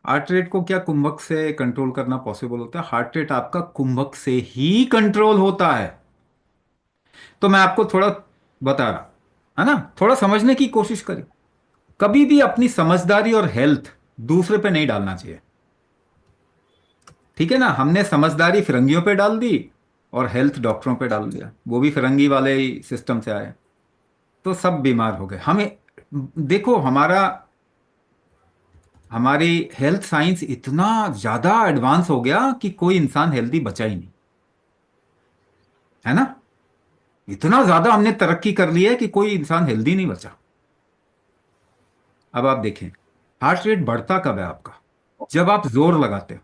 Heart rate को क्या कुंभक से कंट्रोल करना पॉसिबल होता है? हार्ट रेट आपका कुंभक से ही कंट्रोल होता है। तो मैं आपको थोड़ा बता रहा, है ना, थोड़ा समझने की कोशिश करिए। कभी भी अपनी समझदारी और हेल्थ दूसरे पे नहीं डालना चाहिए। ठीक है ना? हमने समझदारी फिरंगियों पे डाल दी और हेल्थ डॉक्टरों पे डाल दिया, वो भी फिरंगी वाले ही सिस्टम से आए, तो सब बीमार हो गए। हमें देखो, हमारी हेल्थ साइंस इतना ज्यादा एडवांस हो गया कि कोई इंसान हेल्दी बचा ही नहीं, है ना? इतना ज्यादा हमने तरक्की कर ली है कि कोई इंसान हेल्दी नहीं बचा। अब आप देखें, हार्ट रेट बढ़ता कब है आपका? जब आप जोर लगाते हो।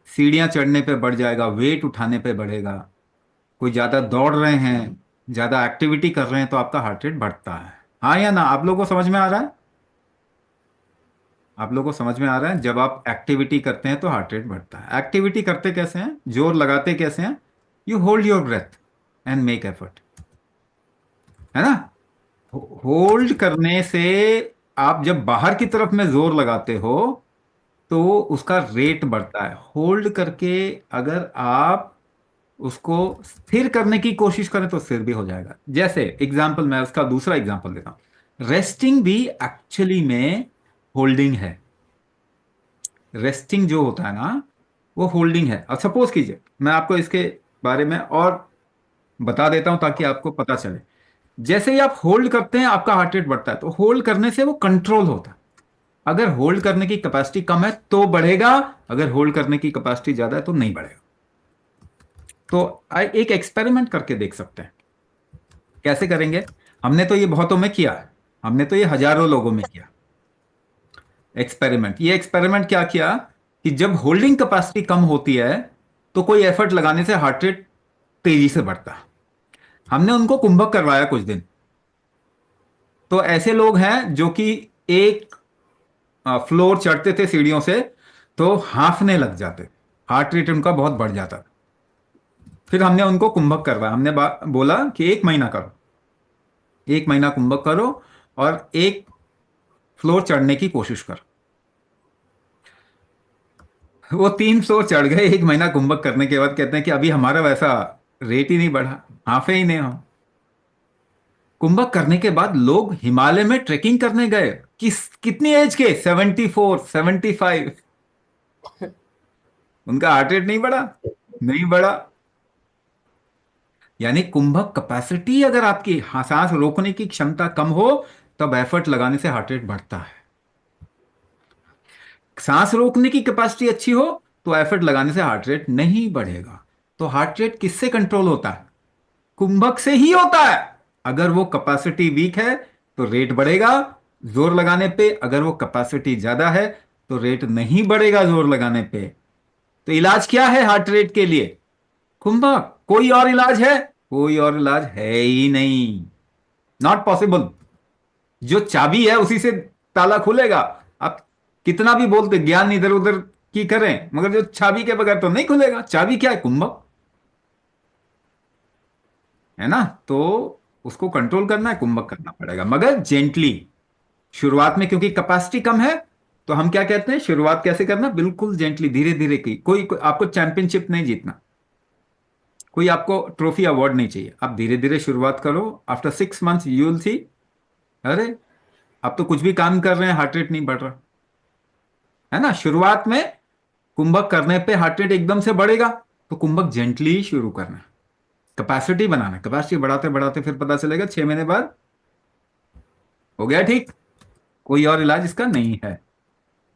सीढ़ियां चढ़ने पे बढ़ जाएगा, वेट उठाने पे बढ़ेगा, कोई ज्यादा दौड़ रहे हैं, ज्यादा एक्टिविटी कर रहे हैं, तो आपका हार्ट रेट बढ़ता है। हाँ या ना? आप लोगों को समझ में आ रहा है? आप लोगों को समझ में आ रहा है? जब आप एक्टिविटी करते हैं तो हार्ट रेट बढ़ता है। एक्टिविटी करते कैसे हैं, जोर लगाते कैसे हैं? You hold your breath and make effort, है ना? होल्ड करने से, आप जब बाहर की तरफ में जोर लगाते हो तो उसका रेट बढ़ता है। होल्ड करके अगर आप उसको स्थिर करने की कोशिश करें तो स्थिर भी हो जाएगा। जैसे एग्जांपल, मैं उसका दूसरा एग्जांपल देता हूं। रेस्टिंग भी एक्चुअली में होल्डिंग है। रेस्टिंग जो होता है ना, वो होल्डिंग है। अब सपोज कीजिए, मैं आपको इसके बारे में और बता देता हूं ताकि आपको पता चले। जैसे ही आप होल्ड करते हैं आपका हार्ट रेट बढ़ता है, तो होल्ड करने से वो कंट्रोल होता है। अगर होल्ड करने की कैपेसिटी कम है तो बढ़ेगा, अगर होल्ड करने की कैपेसिटी ज्यादा है तो नहीं बढ़ेगा। तो एक एक्सपेरिमेंट करके देख सकते हैं। कैसे करेंगे? हमने तो ये बहुतों में किया है, हमने तो ये हजारों लोगों में किया एक्सपेरिमेंट। ये एक्सपेरिमेंट क्या किया कि जब होल्डिंग कैपेसिटी कम होती है तो कोई एफर्ट लगाने से हार्ट रेट तेजी से बढ़ता है। हमने उनको कुंभक करवाया कुछ दिन। तो ऐसे लोग हैं जो कि एक फ्लोर चढ़ते थे सीढ़ियों से तो हांफने लग जाते, हार्ट रेट उनका बहुत बढ़ जाता। फिर हमने उनको कुंभक करवाया। हमने बोला कि 1 महीना करो, 1 महीना कुंभक करो और एक फ्लोर चढ़ने की कोशिश करो। वो 3 फ्लोर चढ़ गए 1 महीना कुंभक करने के बाद। कहते हैं कि अभी हमारा वैसा रेट ही नहीं बढ़ा, हाफे ही नहीं हो। कुंभक करने के बाद लोग हिमालय में ट्रेकिंग करने गए। कितनी एज के? 74, 75। उनका हार्ट रेट नहीं बढ़ा? नहीं बढ़ा। यानी कुंभक कैपेसिटी, अगर आपकी सांस रोकने की क्षमता कम हो तब एफर्ट लगाने से हार्ट रेट बढ़ता है। सांस रोकने की कैपेसिटी अच्छी हो तो एफर्ट लगाने से हार्ट रेट नहीं बढ़ेगा। तो हार्ट रेट किससे कंट्रोल होता है? कुंभक से ही होता है। अगर वो कैपेसिटी वीक है तो रेट बढ़ेगा जोर लगाने पे, अगर वो कैपेसिटी ज्यादा है तो रेट नहीं बढ़ेगा जोर लगाने पे। तो इलाज क्या है हार्ट रेट के लिए? कुंभक। कोई और इलाज है? कोई और इलाज है ही नहीं। Not possible. जो चाबी है उसी से ताला खुलेगा। आप कितना भी बोलते, ज्ञान इधर उधर की करें, मगर जो चाबी के बगैर तो नहीं खुलेगा। चाबी क्या है? कुंभक, है ना? तो उसको कंट्रोल करना है, कुंभक करना पड़ेगा, मगर जेंटली। शुरुआत में क्योंकि कैपेसिटी कम है, तो हम क्या कहते हैं, शुरुआत कैसे करना? बिल्कुल जेंटली, धीरे धीरे की। आपको चैंपियनशिप नहीं जीतना, कोई आपको ट्रॉफी अवार्ड नहीं चाहिए। आप धीरे धीरे शुरुआत करो। After 6 months you will see, अरे आप तो कुछ भी काम कर रहे हैं, हार्ट रेट नहीं बढ़ रहा, है ना? शुरुआत में कुंभक करने पे हार्ट रेट एकदम से बढ़ेगा, तो कुंभक जेंटली शुरू करना है। कैपेसिटी बनाना है, कैपेसिटी बढ़ाते बढ़ाते फिर पता चलेगा 6 महीने बाद हो गया ठीक। कोई और इलाज इसका नहीं है।